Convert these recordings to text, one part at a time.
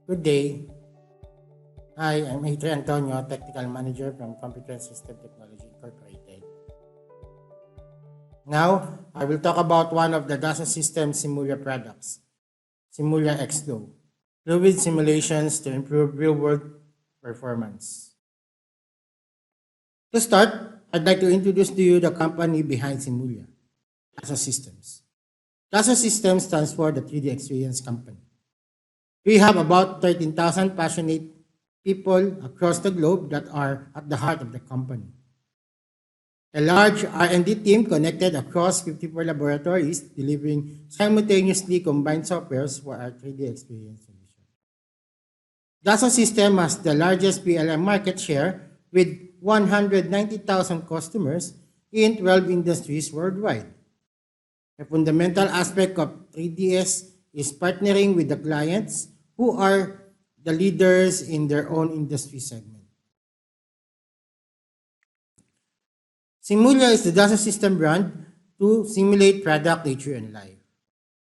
Good day. Hi, I'm Adrian Antonio, Technical Manager from Computrends System Technology Incorporated. Now, I will talk about one of the DASA System SIMULIA products, SIMULIA XFlow, fluid simulations to improve real-world performance. To start, I'd like to introduce to you the company behind SIMULIA, DASA Systems. DASA Systems stands for the 3DEXPERIENCE company. We have about 13,000 passionate people across the globe that are at the heart of the company. A large R&D team connected across 54 laboratories delivering simultaneously combined softwares for our 3D experience solution. DASA System has the largest PLM market share with 190,000 customers in 12 industries worldwide. A fundamental aspect of 3DS is partnering with the clients who are the leaders in their own industry segment. SIMULIA is the DASA System brand to simulate product, nature, and life.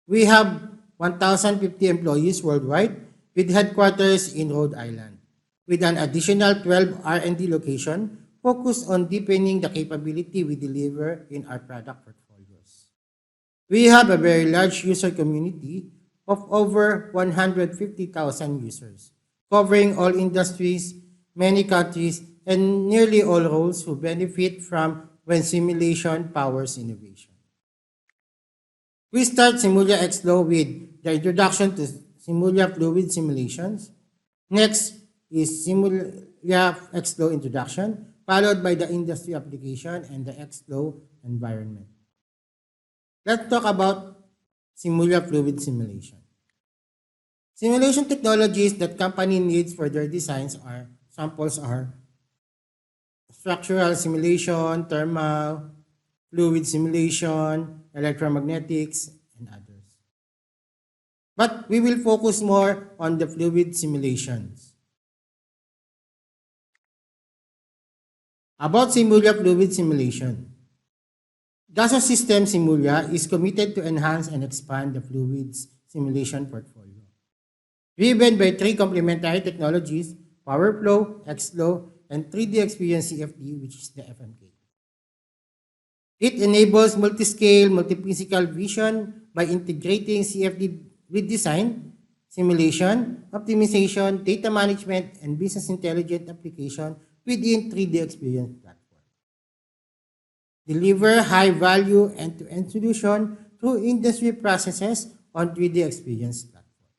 We have 1,050 employees worldwide with headquarters in Rhode Island, with an additional 12 R&D locations focused on deepening the capability we deliver in our product portfolios. We have a very large user community of over 150,000 users, covering all industries, many countries, and nearly all roles who benefit from when simulation powers innovation. We start SIMULIA XFlow with the introduction to SIMULIA Fluid Simulations. Next is SIMULIA XFlow introduction, followed by the industry application and the XFlow environment. Let's talk about SIMULIA Fluid Simulation. Simulation technologies that company needs for their designs are structural simulation, thermal, fluid simulation, electromagnetics, and others. But we will focus more on the fluid simulations. About SIMULIA Fluid Simulation. DASA System SIMULIA is committed to enhance and expand the fluids simulation portfolio, driven by three complementary technologies: PowerFlow, XFlow, and 3DEXPERIENCE CFD, which is the FMK. It enables multi-scale, multi-physical vision by integrating CFD with design, simulation, optimization, data management, and business intelligence application within 3DEXPERIENCE platform. Deliver high-value end-to-end solution through industry processes on 3DEXPERIENCE platform.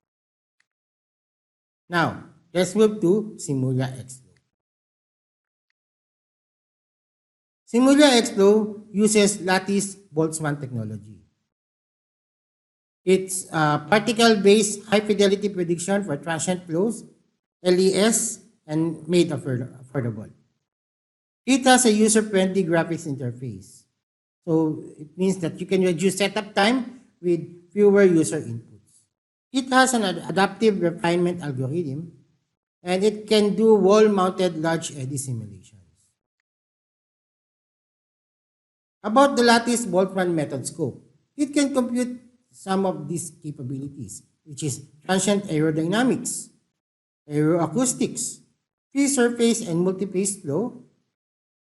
Now, let's move to SIMULIA XFlow. SIMULIA XFlow uses lattice Boltzmann technology. It's particle-based high-fidelity prediction for transient flows, LES, and made affordable. It has a user-friendly graphics interface. So it means that you can reduce setup time with fewer user inputs. It has an adaptive refinement algorithm, and it can do wall-mounted large eddy simulations. About the lattice Boltzmann method scope, it can compute some of these capabilities, which is transient aerodynamics, aeroacoustics, free surface and multi-phase flow,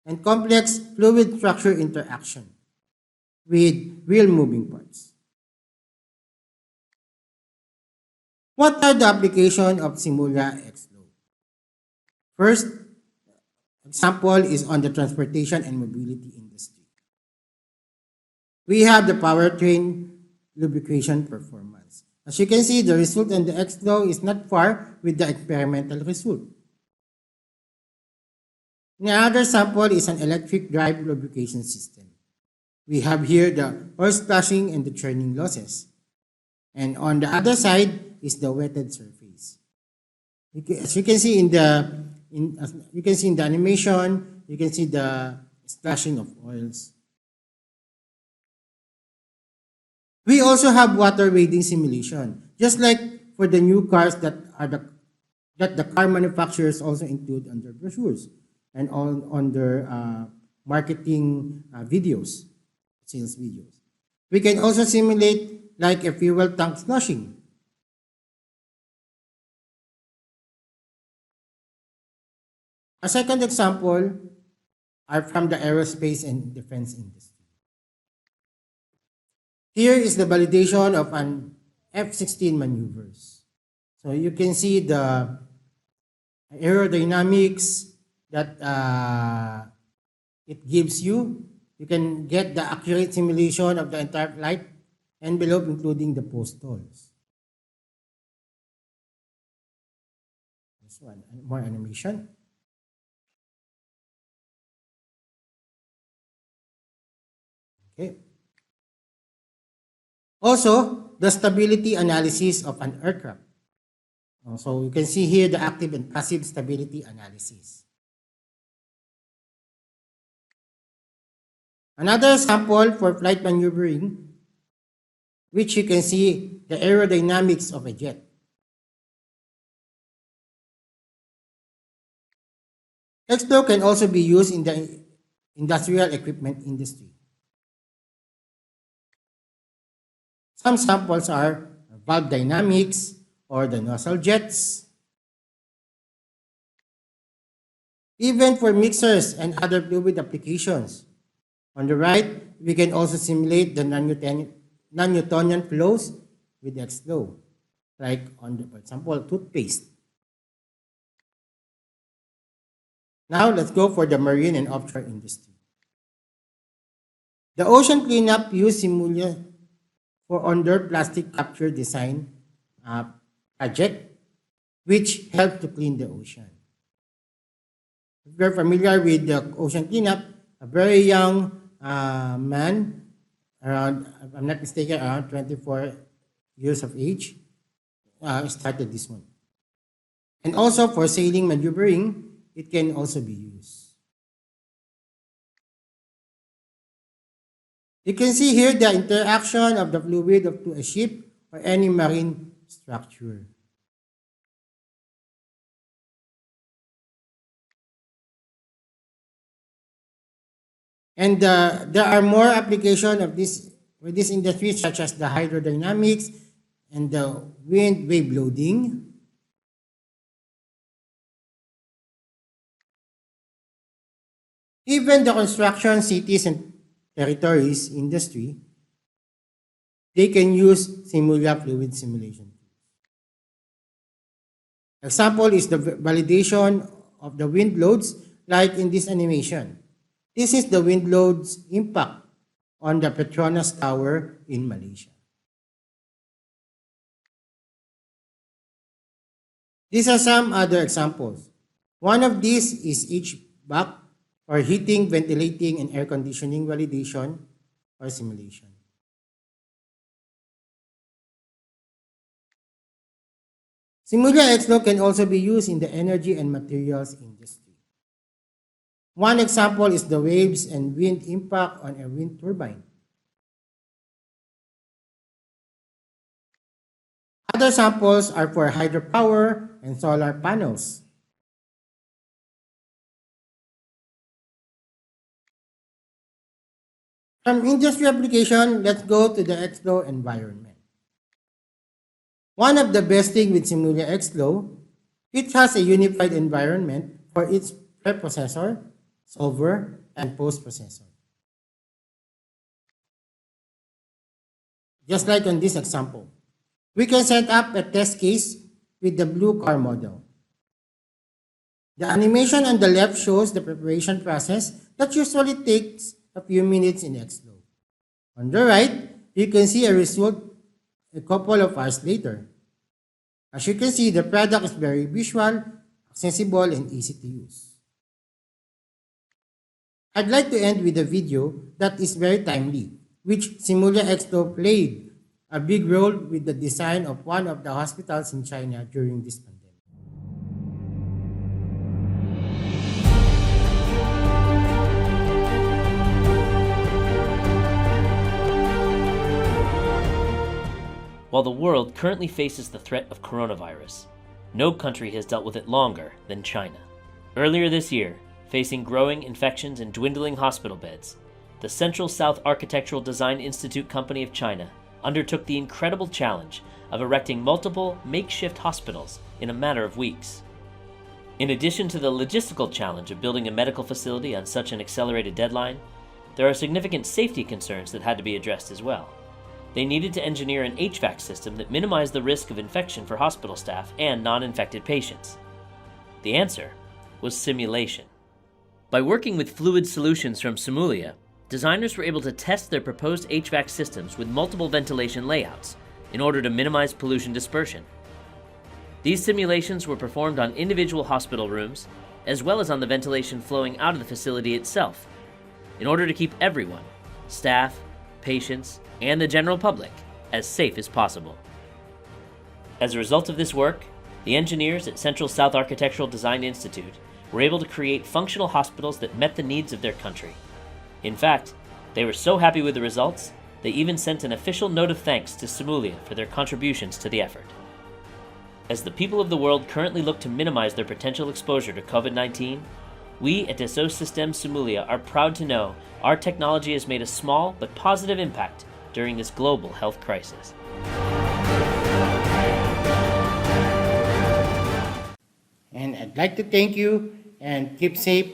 and complex fluid structure interaction with real moving parts. What are the applications of SIMULIA XFlow? First example is on the transportation and mobility industry. We have the powertrain lubrication performance. As you can see, the result in the XFlow is not far with the experimental result. Another sample is an electric drive lubrication system. We have here the oil splashing and the churning losses. And on the other side is the wetted surface. As you can see in the animation, you can see the splashing of oils. We also have water wading simulation, just like for the new cars that the car manufacturers also include on their brochures and on their marketing videos, sales videos. We can also simulate like a fuel tank sloshing. A second example are from the aerospace and defense industry. Here is the validation of an F-16 maneuvers. So you can see the aerodynamics that it gives you. You can get the accurate simulation of the entire flight envelope, including the post holes. This one, more animation. Okay. Also, the stability analysis of an aircraft. So you can see here the active and passive stability analysis. Another example for flight maneuvering, which you can see the aerodynamics of a jet. XFlow can also be used in the industrial equipment industry. Some samples are valve dynamics or the nozzle jets. Even for mixers and other fluid applications. On the right, we can also simulate the non-Newtonian flows with XFlow, like on the, for example, toothpaste. Now let's go for the marine and offshore industry. The ocean cleanup used SIMULIA for under plastic capture design project, which helped to clean the ocean. If you're familiar with the ocean cleanup, a very young man, around, if I'm not mistaken, around 24 years of age, started this one. And also for sailing maneuvering, it can also be used. You can see here the interaction of the fluid to a ship or any marine structure. And there are more applications of this with this industry, such as the hydrodynamics and the wind wave loading. Even the construction, cities, and territories industry, they can use SIMULIA fluid simulation. Example is the validation of the wind loads, like in this animation. This is the wind load's impact on the Petronas Tower in Malaysia. These are some other examples. One of these is HVAC, or heating, ventilating, and air conditioning validation or simulation. SIMULIA XFlow can also be used in the energy and materials industry. One example is the waves and wind impact on a wind turbine. Other samples are for hydropower and solar panels. From industry application, let's go to the XFlow environment. One of the best things with SIMULIA XFlow, it has a unified environment for its preprocessor, solver, and post-processor. Just like on this example, we can set up a test case with the blue car model. The animation on the left shows the preparation process that usually takes a few minutes in XFlow. On the right, you can see a result a couple of hours later. As you can see, the product is very visual, accessible, and easy to use. I'd like to end with a video that is very timely, which SIMULIA XFlow played a big role with the design of one of the hospitals in China during this pandemic. While the world currently faces the threat of coronavirus, no country has dealt with it longer than China. Earlier this year, facing growing infections and dwindling hospital beds, the Central South Architectural Design Institute Company of China undertook the incredible challenge of erecting multiple makeshift hospitals in a matter of weeks. In addition to the logistical challenge of building a medical facility on such an accelerated deadline, there are significant safety concerns that had to be addressed as well. They needed to engineer an HVAC system that minimized the risk of infection for hospital staff and non-infected patients. The answer was simulation. By working with fluid solutions from SIMULIA, designers were able to test their proposed HVAC systems with multiple ventilation layouts in order to minimize pollution dispersion. These simulations were performed on individual hospital rooms, as well as on the ventilation flowing out of the facility itself, in order to keep everyone, staff, patients, and the general public, as safe as possible. As a result of this work, the engineers at Central South Architectural Design Institute were able to create functional hospitals that met the needs of their country. In fact, they were so happy with the results, they even sent an official note of thanks to SIMULIA for their contributions to the effort. As the people of the world currently look to minimize their potential exposure to COVID-19, we at Dassault Systèmes SIMULIA are proud to know our technology has made a small but positive impact during this global health crisis. And I'd like to thank you and keep safe